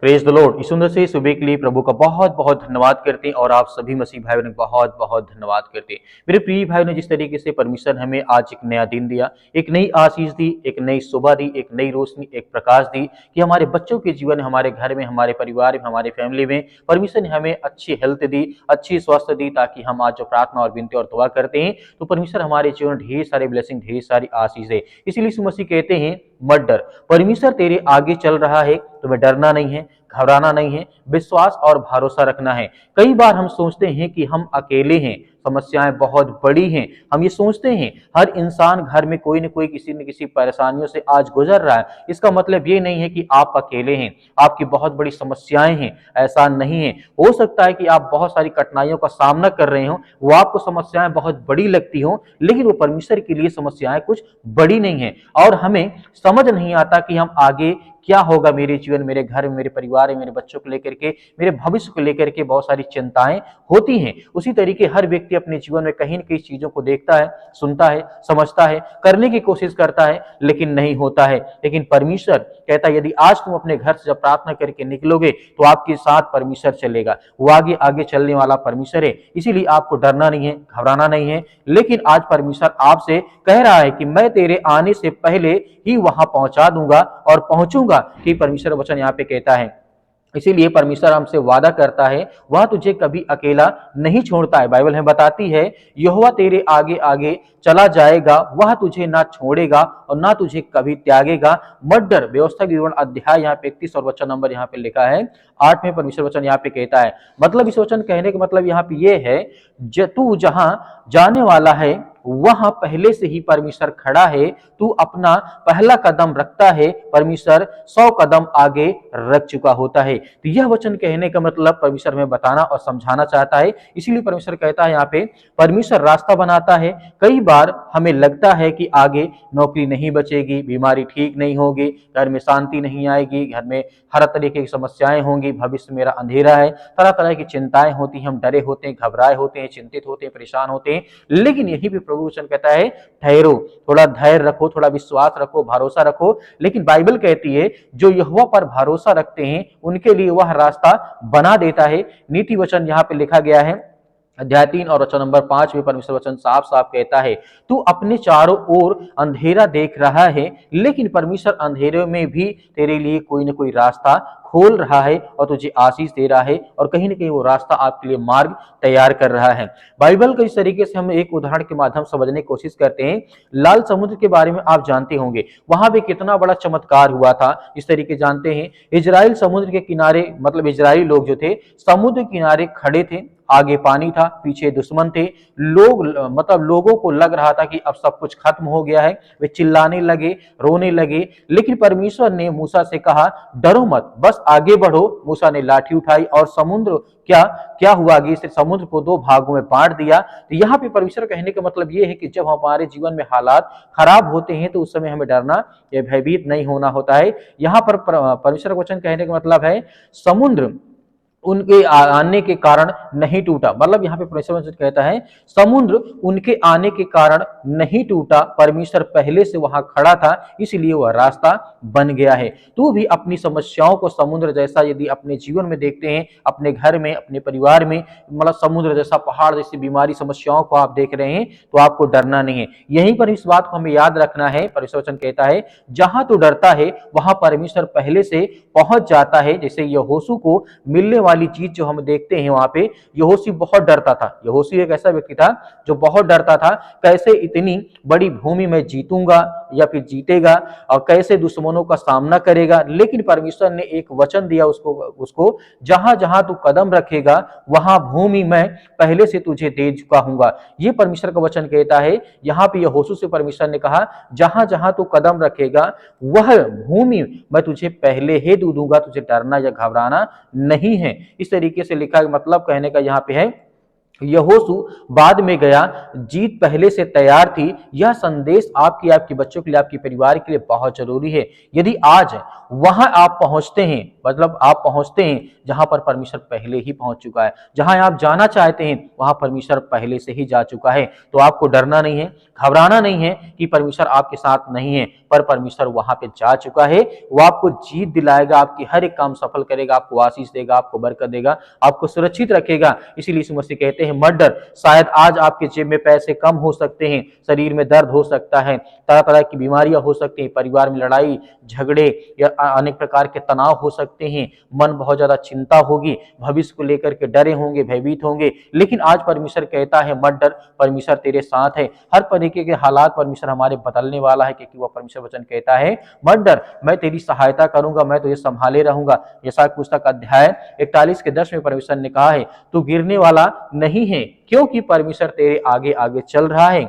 Praise the Lord. इस सुंदर से सुबह के लिए प्रभु का बहुत बहुत धन्यवाद करते हैं और आप सभी मसीह भाई बहनों का बहुत बहुत धन्यवाद करते हैं। मेरे प्रिय भाई ने जिस तरीके से परमेश्वर ने हमें आज एक नया दिन दिया, एक नई आशीष दी, एक नई सुबह दी, एक नई रोशनी, एक प्रकाश दी कि हमारे बच्चों के जीवन में, हमारे घर में, हमारे परिवार में, हमारे फैमिली में परमेश्वर ने हमें अच्छी हेल्थ दी, अच्छी स्वास्थ्य दी, ताकि हम आज जो प्रार्थना और विनती और दुआ करते हैं तो परमेश्वर हमारे जीवन ढेर सारे ब्लेसिंग, ढेर सारी आशीष है। इसीलिए यीशु मसीह कहते हैं मत डर, परमेश्वर तेरे आगे चल रहा है, तुम्हें डरना नहीं है, घबराना नहीं है, विश्वास और भरोसा रखना है। कई बार हम सोचते हैं कि हम अकेले हैं, समस्याएं बहुत बड़ी हैं, हम ये सोचते हैं हर इंसान घर में कोई न कोई किसी न किसी परेशानियों से आज गुजर रहा है। इसका मतलब ये नहीं है कि आप अकेले हैं, आपकी बहुत बड़ी समस्याएं हैं, ऐसा नहीं है। हो सकता है कि आप बहुत सारी कठिनाइयों का सामना कर रहे हो, वो आपको समस्याएं बहुत बड़ी लगती हो, लेकिन वो परमेश्वर के लिए समस्याएं कुछ बड़ी नहीं है। और हमें समझ नहीं आता कि हम आगे क्या होगा मेरे जीवन, मेरे घर में, मेरे परिवार में, मेरे बच्चों को लेकर के, मेरे भविष्य को लेकर के बहुत सारी चिंताएं होती हैं। उसी तरीके हर व्यक्ति अपने जीवन में कहीं न कहीं चीजों को देखता है, सुनता है, समझता है, करने की कोशिश करता है, लेकिन नहीं होता है। लेकिन परमेश्वर कहता है यदि आज तुम अपने घर से जब प्रार्थना करके निकलोगे तो आपके साथ परमेश्वर चलेगा, वो आगे आगे चलने वाला परमेश्वर है। इसीलिए आपको डरना नहीं है, घबराना नहीं है। लेकिन आज परमेश्वर आपसे कह रहा है कि मैं तेरे आने से पहले ही वहां पहुंचा दूंगा और पहुंचूंगा, कि परमेश्वर वचन यहाँ पे कहता है। इसीलिए परमेश्वर हमसे वादा करता है, वह तुझे कभी अकेला नहीं छोड़ता है। बाइबल हमें बताती है यहोवा तेरे आगे आगे चला जाएगा, वह तुझे ना छोड़ेगा और ना तुझे कभी त्यागेगा। मत डर, व्यवस्था की विवरण अध्याय यहाँ पे 31 और वचन नंबर यहाँ पे लिखा है 8 में परमेश्वर वचन यहाँ पे कहता है। मतलब इस वचन कहने का मतलब यहाँ पे ये है, तू जहां जाने वाला है वहां पहले से ही परमेश्वर खड़ा है। तू अपना पहला कदम रखता है, परमेश्वर 100 कदम आगे रख चुका होता है। तो यह वचन कहने का मतलब परमेश्वर हमें बताना और समझाना चाहता है। इसीलिए परमेश्वर कहता है यहाँ पे परमेश्वर रास्ता बनाता है। कई बार हमें लगता है कि आगे नौकरी नहीं बचेगी, बीमारी ठीक नहीं होगी, घर में शांति नहीं आएगी, घर में हर तरीके की समस्याएं होंगी, भविष्य मेरा अंधेरा है, तरह तरह की चिंताएं होती हैं, हम डरे होते हैं, घबराए होते हैं, चिंतित होते हैं, परेशान होते हैं। लेकिन यही भी प्रभु वचन कहता है ठहरो, थोड़ा धैर्य रखो, थोड़ा विश्वास रखो, भरोसा रखो। लेकिन बाइबल कहती है जो यहोवा पर भरोसा रखते हैं उनके लिए वह रास्ता बना देता है। नीति वचन यहाँ पे लिखा गया है अध्याय 3 और वचन नंबर 5 में परमेश्वर वचन साफ साफ कहता है, तू अपने चारों ओर अंधेरा देख रहा है, लेकिन परमेश्वर अंधेरे में भी तेरे लिए कोई ना कोई रास्ता खोल रहा है और तुझे आशीष दे रहा है, और कहीं ना कहीं वो रास्ता आपके लिए मार्ग तैयार कर रहा है। बाइबल को इस तरीके से हम एक उदाहरण के माध्यम से समझने की कोशिश करते हैं। लाल समुद्र के बारे में आप जानते होंगे, वहां भी कितना बड़ा चमत्कार हुआ था। इस तरीके जानते हैं, इजराइल समुद्र के किनारे, मतलब इजरायली लोग जो थे समुद्र के किनारे खड़े थे, आगे पानी था, पीछे दुश्मन थे। लोग, मतलब लोगों को लग रहा था कि अब सब कुछ खत्म हो गया है, वे चिल्लाने लगे, रोने लगे। लेकिन परमेश्वर ने मूसा से कहा डरो मत, बस आगे बढ़ो। मूसा ने लाठी उठाई और समुद्र क्या क्या हुआ, आगे से समुद्र को 2 भागों में बांट दिया। तो यहाँ पे परमेश्वर कहने का मतलब ये है कि जब हमारे जीवन में हालात खराब होते हैं तो उस समय हमें डरना या भयभीत नहीं होना होता है। यहाँ पर परमेश्वर वचन कहने का मतलब है समुद्र उनके आने के कारण नहीं टूटा। मतलब यहाँ पे परमेश्वर कहता है समुद्र उनके आने के कारण नहीं टूटा, परमेश्वर पहले से वहां खड़ा था, इसलिए वह रास्ता बन गया है। तू भी अपनी समस्याओं को समुद्र जैसा यदि अपने जीवन में देखते हैं, अपने घर में, अपने परिवार में, मतलब समुद्र जैसा, पहाड़ जैसी बीमारी, समस्याओं को आप देख रहे हैं तो आपको डरना नहीं है। यहीं पर इस बात को हमें याद रखना है। परमेश्वर वचन कहता है जहां तू डरता है वहां परमेश्वर पहले से पहुंच जाता है। जैसे यहोशू को मिलने वाली चीज जो हम देखते हैं, वहां पे यहोशू बहुत डरता था। यहोशू एक ऐसा व्यक्ति था जो बहुत डरता था, कैसे इतनी बड़ी भूमि में जीतूंगा या फिर जीतेगा और कैसे दुश्मनों का सामना करेगा। लेकिन परमेश्वर ने एक वचन दिया उसको जहां जहां तू कदम रखेगा वहां भूमि मैं पहले से तुझे दे चुका हूंगा। ये परमेश्वर का वचन कहता है। यहाँ पे यहोशू से परमेश्वर ने कहा जहां जहां तू कदम रखेगा वह भूमि मैं तुझे पहले ही दे दूंगा, तुझे डरना या घबराना नहीं है। इस तरीके से लिखा, मतलब कहने का यहाँ पे है यहोशू बाद में गया, जीत पहले से तैयार थी। यह संदेश आपके बच्चों के लिए, आपके परिवार के लिए बहुत जरूरी है। यदि आज वहां आप पहुंचते हैं, मतलब आप पहुंचते हैं जहां पर परमेश्वर पहले ही पहुंच चुका है, जहां आप जाना चाहते हैं वहां परमेश्वर पहले से ही जा चुका है, तो आपको डरना नहीं है, घबराना नहीं है कि परमेश्वर आपके साथ नहीं है, पर परमेश्वर वहां पे जा चुका है। वो आपको जीत दिलाएगा, आपकी हर एक काम सफल करेगा, आपको आशीष देगा, आपको बरकत देगा, आपको सुरक्षित रखेगा। इसीलिए यीशु मसीह कहते हैं मत डर। शायद आज आपके जेब में पैसे कम हो सकते हैं, शरीर में दर्द हो सकता है, तरह तरह की बीमारियां हो सकती हैं, परिवार में लड़ाई झगड़े या अनेक प्रकार के तनाव हो सकते हैं, मन बहुत ज्यादा चिंता होगी, भविष्य को लेकर के डरे होंगे, भयभीत होंगे, लेकिन आज परमेश्वर कहता है मत डर, परमेश्वर तेरे साथ है। हर तरीके के हालात परमेश्वर हमारे बदलने वाला है, क्योंकि वह परमेश्वर वचन कहता है मत डर, मैं तेरी सहायता करूंगा, मैं तुझे संभाले रहूंगा। यशायाह पुस्तक अध्याय 41 के 10 में परमेश्वर ने कहा है तू गिरने वाला नहीं है, क्योंकि परमेश्वर तेरे आगे आगे चल रहा है।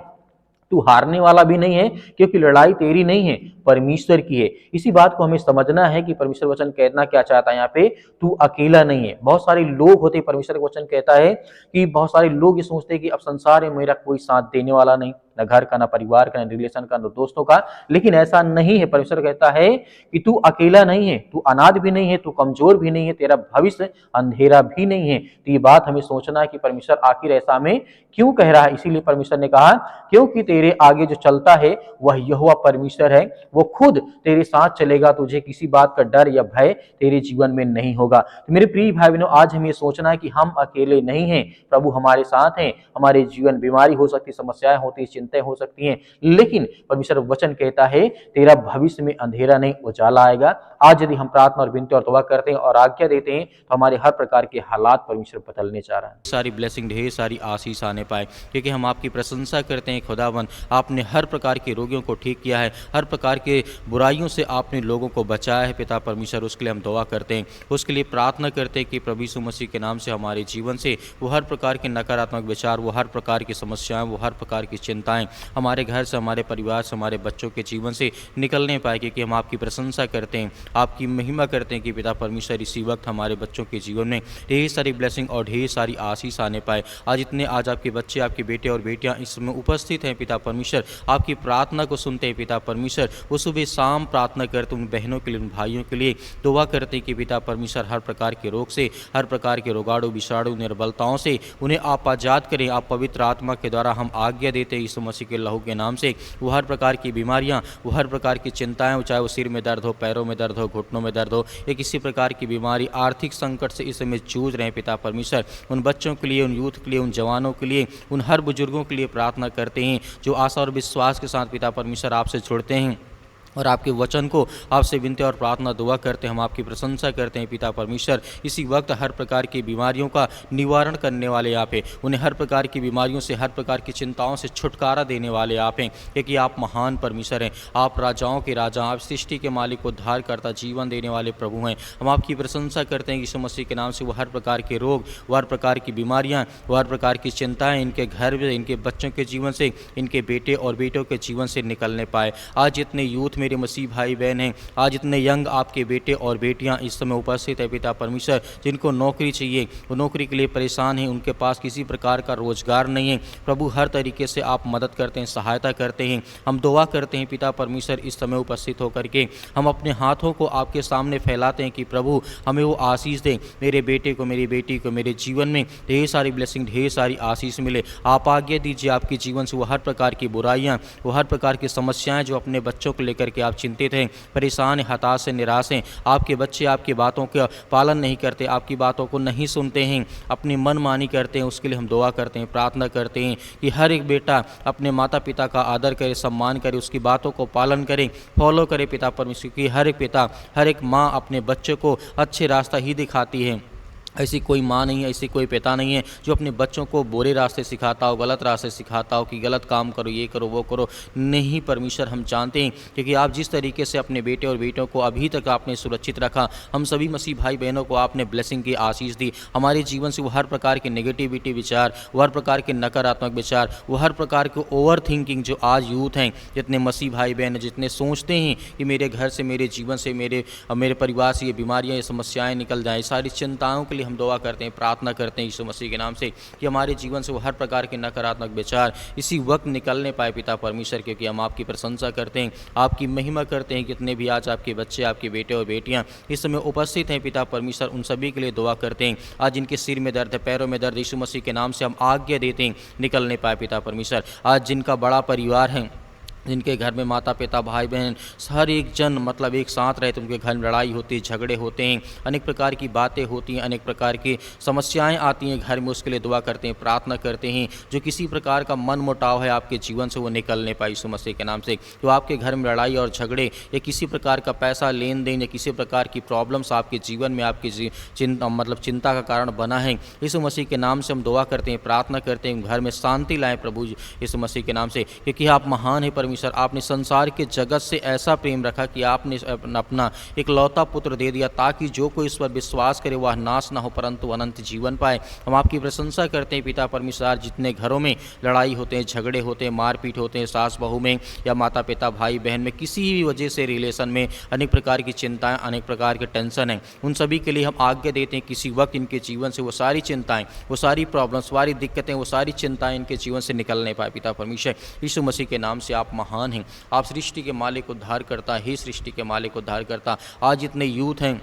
तू हारने वाला भी नहीं है, क्योंकि लड़ाई तेरी नहीं है, परमेश्वर की है। इसी बात को हमें समझना है कि परमेश्वर वचन कहना क्या चाहता है यहाँ पे, तू अकेला नहीं है। बहुत सारे लोग होते, परमेश्वर वचन कहता है कि बहुत सारे लोग ये सोचते हैं कि अब संसार में मेरा कोई साथ देने वाला नहीं, न घर का, न परिवार का, न रिलेशन का, न दोस्तों का, लेकिन ऐसा नहीं है। परमेश्वर कहता है कि तू अकेला नहीं है, तू अनाथ भी नहीं है, तू कमजोर भी नहीं है, तेरा भविष्य अंधेरा भी नहीं है। तो ये बात हमें सोचना है कि परमेश्वर आखिर ऐसा में क्यों कह रहा है। इसीलिए परमेश्वर ने कहा क्योंकि तेरे आगे जो चलता है वह यहोवा परमेश्वर है, वो खुद तेरे साथ चलेगा, तुझे किसी बात का डर या भय तेरे जीवन में नहीं होगा। तो मेरे प्रिय भाई बहनों, आज हमें सोचना है कि हम अकेले नहीं हैं, प्रभु हमारे साथ हैं। हमारे जीवन बीमारी हो सकती, समस्याएं होती, चिंताएं हो सकती हैं, लेकिन परमेश्वर वचन कहता है तेरा भविष्य में अंधेरा नहीं उजाला आएगा। आज यदि हम प्रार्थना और विनती और तौबा करते हैं और आज्ञा देते हैं तो हमारे हर प्रकार के हालात परमेश्वर बदलने जा रहा है। सारी ब्लेसिंग, ढेर सारी आशीष आने पाए, क्योंकि हम आपकी प्रशंसा करते हैं खुदावन। आपने हर प्रकार के रोगियों को ठीक किया है, हर प्रकार के बुराइयों से आपने लोगों को बचाया है पिता परमेश्वर। उसके लिए हम दुआ करते हैं, उसके लिए प्रार्थना करते हैं कि प्रभु यीशु मसीह के नाम से हमारे जीवन से वो हर प्रकार के नकारात्मक विचार, वो हर प्रकार की समस्याएं, वो हर प्रकार की चिंताएं हमारे घर से, हमारे परिवार से, हमारे बच्चों के जीवन से निकलने पाए, क्योंकि हम आपकी प्रशंसा करते हैं, आपकी महिमा करते हैं कि पिता परमेश्वर इसी वक्त हमारे बच्चों के जीवन में ढेर सारी ब्लेसिंग और ढेर सारी आशीष आने पाए। आज आपके बच्चे, आपके बेटे और बेटियां इसमें उपस्थित हैं पिता परमेश्वर, आपकी प्रार्थना को सुनते हैं पिता परमेश्वर। वो सुबह शाम प्रार्थना करते उन बहनों के लिए, उन भाइयों के लिए दुआ करते हैं कि पिता परमेश्वर हर प्रकार के रोग से, हर प्रकार के रोगाणु विषाणु निर्बलताओं से उन्हें आप आजाद करें। आप पवित्र आत्मा के द्वारा हम आज्ञा देते हैं यीशु मसीह के लहू के नाम से, वो हर प्रकार की बीमारियां, वो हर प्रकार की चिंताएं, चाहे वो सिर में दर्द हो, पैरों में दर्द हो, घुटनों में दर्द हो, या किसी प्रकार की बीमारी, आर्थिक संकट से इस समय जूझ रहे हैं पिता परमेश्वर, उन बच्चों के लिए, उन यूथ के लिए, उन जवानों के लिए, उन हर बुजुर्गों के लिए प्रार्थना करते हैं जो आशा और विश्वास के साथ पिता परमेश्वर आपसे जुड़ते हैं और आपके वचन को आपसे विनती और प्रार्थना दुआ करते हैं। हम आपकी प्रशंसा करते हैं पिता परमेश्वर। इसी वक्त हर प्रकार की बीमारियों का निवारण करने वाले आप हैं, उन्हें हर प्रकार की बीमारियों से, हर प्रकार की चिंताओं से छुटकारा देने वाले आप हैं, क्योंकि आप महान परमेश्वर हैं, आप राजाओं के राजा, आप सृष्टि के मालिक, उद्धार करता, जीवन देने वाले प्रभु हैं। हम आपकी प्रशंसा करते हैं यीशु मसीह के नाम से। वो हर प्रकार के रोग, वो हर प्रकार की बीमारियाँ, वो हर प्रकार की चिंताएँ इनके घर में, इनके बच्चों के जीवन से, इनके बेटे और बेटों के जीवन से निकलने पाए। आज जितने यूथ मेरे मसीह भाई बहन हैं, आज इतने यंग आपके बेटे और बेटियां इस समय उपस्थित है पिता परमेश्वर, जिनको नौकरी चाहिए, वो नौकरी के लिए परेशान हैं, उनके पास किसी प्रकार का रोजगार नहीं है, प्रभु हर तरीके से आप मदद करते हैं, सहायता करते हैं। हम दुआ करते हैं पिता परमेश्वर, इस समय उपस्थित होकर के हम अपने हाथों को आपके सामने फैलाते हैं कि प्रभु हमें वो आशीष दें, मेरे बेटे को, मेरी बेटी को, मेरे जीवन में ढेर सारी ब्लेसिंग, ढेर सारी आशीष मिले। आप आज्ञा दीजिए आपके जीवन से वो हर प्रकार की बुराइयां, वो हर प्रकार की समस्याएं जो अपने बच्चों को लेकर के आप चिंतित हैं, परेशान, हताश से, निराश हैं, आपके बच्चे आपकी बातों का पालन नहीं करते, आपकी बातों को नहीं सुनते हैं, अपनी मनमानी करते हैं, उसके लिए हम दुआ करते हैं, प्रार्थना करते हैं कि हर एक बेटा अपने माता पिता का आदर करे, सम्मान करे, उसकी बातों को पालन करे, फॉलो करे पिता परमेश्वर की। हर एक पिता, हर एक माँ अपने बच्चे को अच्छे रास्ता ही दिखाती है। ऐसी कोई माँ नहीं है, ऐसी कोई पिता नहीं है जो अपने बच्चों को बुरे रास्ते सिखाता हो, गलत रास्ते सिखाता हो कि गलत काम करो, ये करो, वो करो। नहीं परमेश्वर, हम जानते हैं क्योंकि आप जिस तरीके से अपने बेटे और बेटियों को अभी तक आपने सुरक्षित रखा, हम सभी मसीह भाई बहनों को आपने ब्लेसिंग की आशीष दी। हमारे जीवन से वो हर प्रकार के नेगेटिविटी विचार, वो हर प्रकार के नकारात्मक विचार, वो हर प्रकार के ओवर थिंकिंग जो आज यूथ हैं, जितने मसीह भाई बहन जितने सोचते हैं कि मेरे घर से, मेरे जीवन से, मेरे परिवार से ये बीमारियाँ, ये समस्याएँ निकल जाएँ, सारी चिंताओं के लिए हम दुआ करते हैं, प्रार्थना करते हैं यीशु मसीह के नाम से कि हमारे जीवन से वो हर प्रकार के नकारात्मक विचार इसी वक्त निकलने पाए पिता परमेश्वर, क्योंकि हम आपकी प्रशंसा करते हैं, आपकी महिमा करते हैं। कितने भी आज आपके बच्चे, आपके बेटे और बेटियां इस समय उपस्थित हैं पिता परमेश्वर, उन सभी के लिए दुआ करते हैं। आज जिनके सिर में दर्द है, पैरों में दर्द, यीशु मसीह के नाम से हम आज्ञा देते हैं निकलने पाए पिता परमेश्वर। आज जिनका बड़ा परिवार है, जिनके घर में माता पिता भाई बहन हर एक जन मतलब एक साथ रहते, उनके घर में लड़ाई होती है, झगड़े होते हैं, अनेक प्रकार की बातें होती हैं, अनेक प्रकार की समस्याएं आती हैं घर में, उसके लिए दुआ करते हैं, प्रार्थना करते हैं। जो किसी प्रकार का मन मुटाव है आपके जीवन से वो निकलने पाए यीशु मसीह के नाम से। जो आपके घर में लड़ाई और झगड़े या किसी प्रकार का पैसा लेन देन या किसी प्रकार की प्रॉब्लम्स आपके जीवन में आपकी चिंता का कारण बना है, यीशु मसीह के नाम से हम दुआ करते हैं, प्रार्थना करते हैं, घर में शांति लाएं प्रभु यीशु मसीह के नाम से, क्योंकि आप महान है परमेश्वर। आपने संसार के जगत से ऐसा प्रेम रखा कि आपने अपना एक लौता पुत्र दे दिया, ताकि जो कोई इस पर विश्वास करे वह नाश ना हो परंतु अनंत जीवन पाए। हम आपकी प्रशंसा करते हैं पिता परमेश्वर। जितने घरों में लड़ाई होते हैं, झगड़े होते हैं, मारपीट होते हैं, सास बहू में या माता पिता भाई बहन में, किसी भी वजह से रिलेशन में अनेक प्रकार की चिंताएं, अनेक प्रकार के टेंशन हैं, उन सभी के लिए हम आज्ञा देते हैं किसी वक्त इनके जीवन से वो सारी चिंताएं, वो सारी प्रॉब्लम्स, सारी दिक्कतें, वो सारी चिंताएं इनके जीवन से निकलने पाए पिता परमेश्वर। यीशु मसीह के नाम से आप महान हैं, आप सृष्टि के मालिक उद्धार करता, हे सृष्टि के मालिक उद्धार करता। आज इतने यूथ हैं,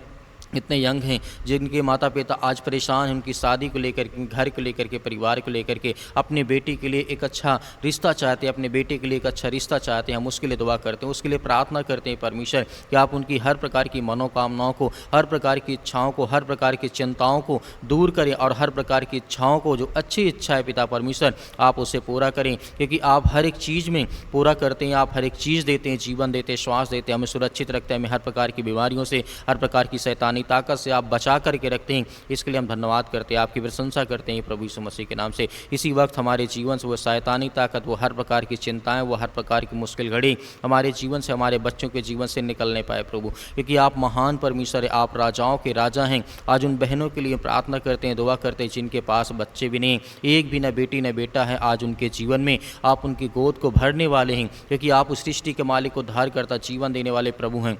इतने यंग हैं जिनके माता पिता आज परेशान हैं, उनकी शादी को लेकर के, घर को लेकर के, परिवार को लेकर के, अपने बेटी के लिए एक अच्छा रिश्ता चाहते हैं, अपने बेटे के लिए एक अच्छा रिश्ता चाहते हैं। हम उसके लिए दुआ करते हैं, उसके लिए प्रार्थना करते हैं परमेश्वर कि आप उनकी हर प्रकार की मनोकामनाओं को, हर प्रकार की इच्छाओं को, हर प्रकार की चिंताओं को दूर करें और हर प्रकार की इच्छाओं को, जो अच्छी इच्छा है पिता परमेश्वर, आप उसे पूरा करें, क्योंकि आप हर एक चीज़ में पूरा करते हैं, आप हर एक चीज़ देते हैं, जीवन देते हैं, श्वास देते हैं, हमें सुरक्षित रखते हैं, हमें हर प्रकार की बीमारियों से, हर प्रकार की शैतानी ताकत से आप बचा करके रखते हैं। इसके लिए हम धन्यवाद करते हैं, आपकी प्रशंसा करते हैं प्रभु यीशु मसीह के नाम से। इसी वक्त हमारे जीवन से वो शैतानी ताकत, वो हर प्रकार की चिंताएं, वो हर प्रकार की मुश्किल घड़ी हमारे जीवन से, हमारे बच्चों के जीवन से निकलने पाए प्रभु, क्योंकि आप महान परमेश्वर है, आप राजाओं के राजा हैं। आज उन बहनों के लिए प्रार्थना करते हैं, दुआ करते हैं जिनके पास बच्चे भी नहीं, एक भी न बेटी न बेटा है, आज उनके जीवन में आप उनकी गोद को भरने वाले हैं, क्योंकि आप उस सृष्टि के मालिक, उद्धार करता, जीवन देने वाले प्रभु हैं।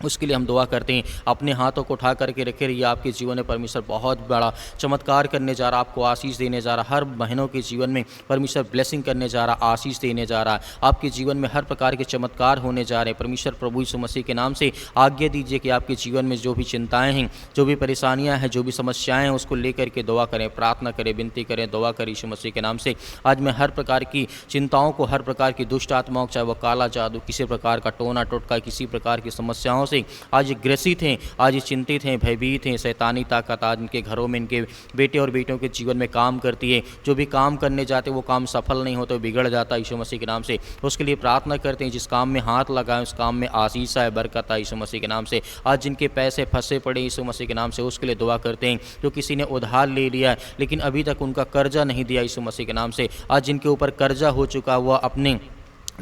उसके लिए हम दुआ करते हैं, अपने हाथों को उठा करके रखे रहिए। आपके जीवन में परमेश्वर बहुत बड़ा चमत्कार करने जा रहा, आपको आशीष देने जा रहा, हर बहनों के जीवन में परमेश्वर ब्लेसिंग करने जा रहा, आशीष देने जा रहा है। आपके जीवन में हर प्रकार के चमत्कार होने जा रहे हैं। परमेश्वर प्रभु यीशु मसीह के नाम से आज्ञा दीजिए कि आपके जीवन में जो भी चिंताएँ हैं, जो भी परेशानियाँ हैं, जो भी समस्याएँ हैं, उसको लेकर के दुआ करें, प्रार्थना करें, विनती करें, दुआ करें यीशु मसीह के नाम से। आज मैं हर प्रकार की चिंताओं को, हर प्रकार की दुष्ट आत्माओं, चाहे वो काला जादू, किसी प्रकार का टोना टोटका, किसी प्रकार की समस्याओं से आज ग्रसित हैं, आज चिंतित हैं, भयभीत हैं, शैतानी ताकत आज इनके घरों में, इनके बेटे और बेटियों के जीवन में काम करती है। जो भी काम करने जाते वो काम सफल नहीं होते, बिगड़ जाता है यीशु मसीह के नाम से। उसके लिए प्रार्थना करते हैं, जिस काम में हाथ लगाएं उस काम में आशीष आए, बरकत आए यीशु मसीह के नाम से। आज जिनके पैसे फंसे पड़े यीशु मसीह के नाम से, उसके लिए दुआ करते हैं। जो किसी ने उधार ले लिया है लेकिन अभी तक उनका कर्जा नहीं दिया यीशु मसीह के नाम से, आज जिनके ऊपर कर्जा हो चुका हुआ, अपने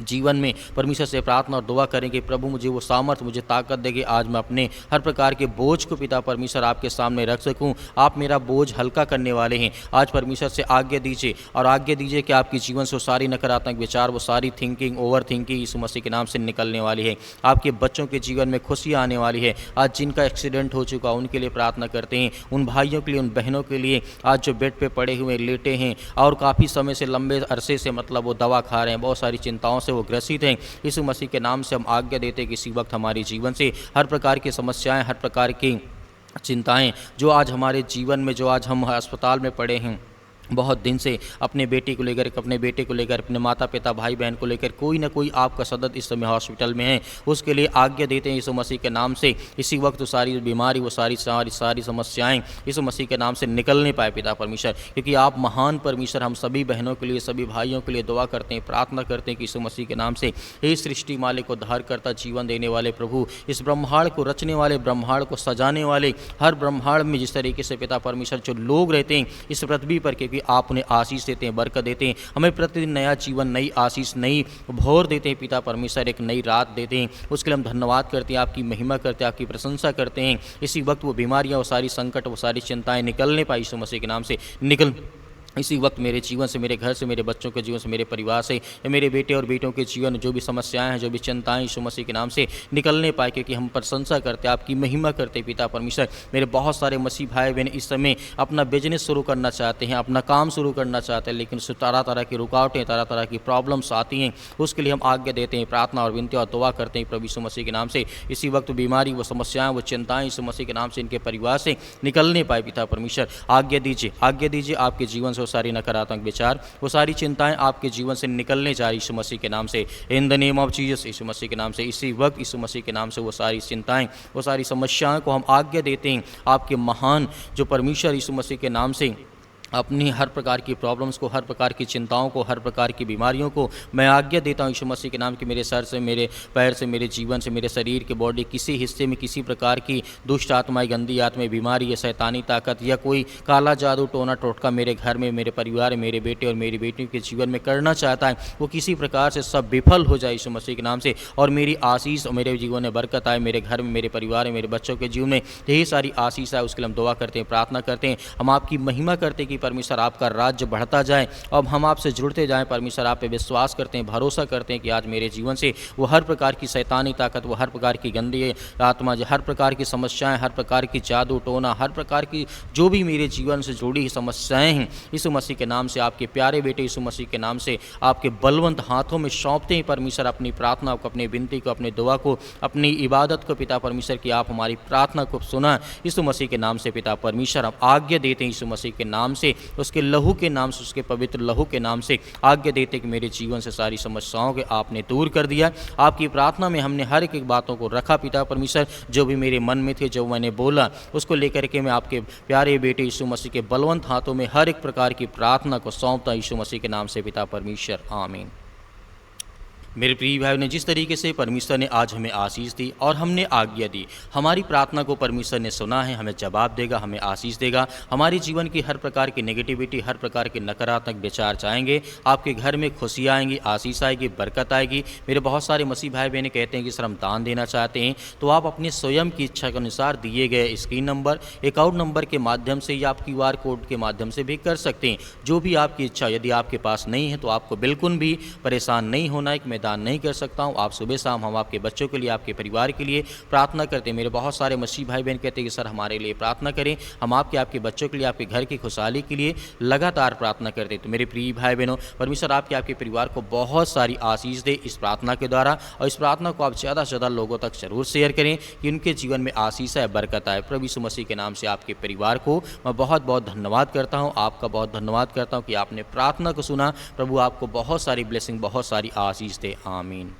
जीवन में परमेश्वर से प्रार्थना और दुआ करें कि प्रभु मुझे वो सामर्थ, मुझे ताकत देगी, आज मैं अपने हर प्रकार के बोझ को पिता परमेश्वर आपके सामने रख सकूं। आप मेरा बोझ हल्का करने वाले हैं। आज परमेश्वर से आज्ञा दीजिए और आज्ञा दीजिए कि आपके जीवन से वो सारी नकारात्मक विचार, वो सारी थिंकिंग, ओवर थिंकिंग यीशु मसीह के नाम से निकलने वाली है। आपके बच्चों के जीवन में खुशियाँ आने वाली है। आज जिनका एक्सीडेंट हो चुका उनके लिए प्रार्थना करते हैं, उन भाइयों के लिए, उन बहनों के लिए आज जो बेड पे पड़े हुए लेटे हैं और काफ़ी समय से, लंबे अरसे से मतलब वो दवा खा रहे हैं, बहुत सारी चिंताओं से वो ग्रसित हैं, यीशु मसीह के नाम से हम आज्ञा देते हैं कि इसी वक्त हमारे जीवन से हर प्रकार की समस्याएं, हर प्रकार की चिंताएं जो आज हमारे जीवन में, जो आज हम अस्पताल में पड़े हैं बहुत दिन से, अपने बेटी को लेकर, अपने बेटे को लेकर, अपने माता पिता भाई बहन को लेकर, कोई ना कोई आपका सदस्य इस समय हॉस्पिटल में है, उसके लिए आज्ञा देते हैं यीशु मसीह के नाम से। इसी वक्त वो सारी बीमारी, वो सारी समस्याएं यीशु मसीह के नाम से निकलने पाए पिता परमेश्वर, क्योंकि आप महान परमेश्वर। हम सभी बहनों के लिए, सभी भाइयों के लिए दुआ करते हैं, प्रार्थना करते हैं कि यीशु मसीह के नाम से, हे सृष्टि मालिक, उद्धार करता, जीवन देने वाले प्रभु, इस ब्रह्मांड को रचने वाले, ब्रह्मांड को सजाने वाले, हर ब्रह्मांड में जिस तरीके से पिता परमेश्वर जो लोग रहते हैं इस पृथ्वी पर, क्योंकि आप उन्हें आशीष देते हैं, बरकत देते हैं, हमें प्रतिदिन नया जीवन, नई आशीष, नई भोर देते हैं पिता परमेश्वर, एक नई रात देते हैं। उसके लिए हम धन्यवाद करते हैं, आपकी महिमा करते हैं, आपकी प्रशंसा करते हैं। इसी वक्त वो बीमारियां, वो सारी संकट, वो सारी चिंताएं निकलने पाई यीशु मसीह के नाम से इसी वक्त मेरे जीवन से, मेरे घर से, मेरे बच्चों के जीवन से, मेरे परिवार से, या मेरे बेटे और बेटों के जीवन में जो भी समस्याएं हैं, जो भी चिंताएं, यीशु मसीह के नाम से निकलने पाए, क्योंकि हम प्रशंसा करते, आपकी महिमा करते पिता परमेश्वर। मेरे बहुत सारे मसीह भाई बहन इस समय अपना बिजनेस शुरू करना चाहते हैं, अपना काम शुरू करना चाहते हैं, लेकिन उससे तरह तरह की रुकावटें, तरह तरह की प्रॉब्लम्स आती हैं। उसके लिए हम आज्ञा देते हैं, प्रार्थना और विनती और दुआ करते हैं प्रभु यीशु मसीह के नाम से। इसी वक्त बीमारी, वो समस्याएं, वो चिंताएं यीशु मसीह के नाम से इनके परिवार से निकलने पाए पिता परमेश्वर। आज्ञा दीजिए, आज्ञा दीजिए, आपके जीवन से वो सारी नकारात्मक विचार, वो सारी चिंताएं आपके जीवन से निकलने जा रही यीशु मसीह के नाम से, in the name of Jesus, Yeshu Masih के नाम से। इसी वक्त यीशु मसीह के नाम से वो सारी चिंताएं, वो सारी समस्याओं को हम आज्ञा देते हैं आपके महान जो परमेश्वर यीशु मसीह के नाम से अपनी हर प्रकार की प्रॉब्लम्स को, हर प्रकार की चिंताओं को, हर प्रकार की बीमारियों को मैं आज्ञा देता हूँ यीशु मसीह के नाम कि मेरे सर से, मेरे पैर से, मेरे जीवन से, मेरे शरीर के बॉडी किसी हिस्से में किसी प्रकार की दुष्ट आत्माएं, गंदी आत्माएं, बीमारी या शैतानी ताकत या कोई काला जादू, टोना टोटका मेरे घर में, मेरे परिवार में, मेरे बेटे और मेरी बेटी के जीवन में करना चाहता है, वो किसी प्रकार से सब विफल हो जाए यीशु मसीह के नाम से। और मेरी आशीष और मेरे जीवन में बरकत आए, मेरे घर में, मेरे परिवार में, मेरे बच्चों के जीवन में यही सारी आशीष है। उसके लिए हम दुआ करते हैं, प्रार्थना करते हैं, हम आपकी महिमा करते हैं कि परमेश्वर आपका राज्य बढ़ता जाए। अब हम आपसे जुड़ते जाएं परमेश्वर, आप पे विश्वास करते हैं, भरोसा करते हैं कि आज मेरे जीवन से वो हर प्रकार की शैतानी ताकत, वो हर प्रकार की गंदी आत्मा, हर प्रकार की समस्याएं, हर प्रकार की जादू टोना, हर प्रकार की जो भी मेरे जीवन से जुड़ी समस्याएं हैं, यीशु मसीह के नाम से, आपके प्यारे बेटे यीशु मसीह के नाम से आपके बलवंत हाथों में सौंपते हैं परमेश्वर। अपनी प्रार्थना को, अपनी विनती को, अपनी दुआ को, अपनी इबादत को पिता परमेश्वर की आप हमारी प्रार्थना को सुना यीशु मसीह के नाम से पिता परमेश्वर। हम आज्ञा देते हैं यीशु मसीह के नाम से, उसके लहू के नाम से, उसके पवित्र लहू के नाम से आज्ञा देते कि मेरे जीवन से सारी समस्याओं के आपने दूर कर दिया। आपकी प्रार्थना में हमने हर एक बातों को रखा पिता परमेश्वर, जो भी मेरे मन में थे, जो मैंने बोला उसको लेकर के मैं आपके प्यारे बेटे यीशु मसीह के बलवंत हाथों में हर एक प्रकार की प्रार्थना को सौंपता यीशु मसीह के नाम से पिता परमेश्वर, आमीन। मेरे प्रिय भाई ने जिस तरीके से परमेश्वर ने आज हमें आशीष दी और हमने आज्ञा दी, हमारी प्रार्थना को परमेश्वर ने सुना है, हमें जवाब देगा, हमें आशीष देगा। हमारे जीवन की हर प्रकार की नेगेटिविटी, हर प्रकार के नकारात्मक विचार जाएंगे, आपके घर में खुशी आएंगी, आशीष आएगी, बरकत आएगी। मेरे बहुत सारे मसीह भाई बहन कहते हैं कि सर हम दान देना चाहते हैं, तो आप अपने स्वयं की इच्छा के अनुसार दिए गए स्क्रीन नंबर, अकाउंट नंबर के माध्यम से या आप QR कोड के माध्यम से भी कर सकते हैं, जो भी आपकी इच्छा। यदि आपके पास नहीं है तो आपको बिल्कुल भी परेशान नहीं होना है कि दान नहीं कर सकता हूं। आप सुबह शाम हम आपके बच्चों के लिए, आपके परिवार के लिए प्रार्थना करते हैं। मेरे बहुत सारे मसीह भाई बहन कहते हैं कि सर हमारे लिए प्रार्थना करें, हम आपके बच्चों के लिए, आपके घर की खुशहाली के लिए लगातार प्रार्थना करते हैं। तो मेरे प्रिय भाई बहनों, परमेश्वर आपके परिवार को बहुत सारी आशीष दे इस प्रार्थना के द्वारा, और इस प्रार्थना को आप ज़्यादा से ज़्यादा लोगों तक जरूर शेयर करें कि उनके जीवन में आशीष है, बरकत आए। प्रभु यीशु मसीह के नाम से आपके परिवार को मैं बहुत बहुत धन्यवाद करता हूँ, आपका बहुत धन्यवाद करता हूँ कि आपने प्रार्थना को सुना। प्रभु आपको बहुत सारी ब्लेसिंग, बहुत सारी आशीष दे, आमीन।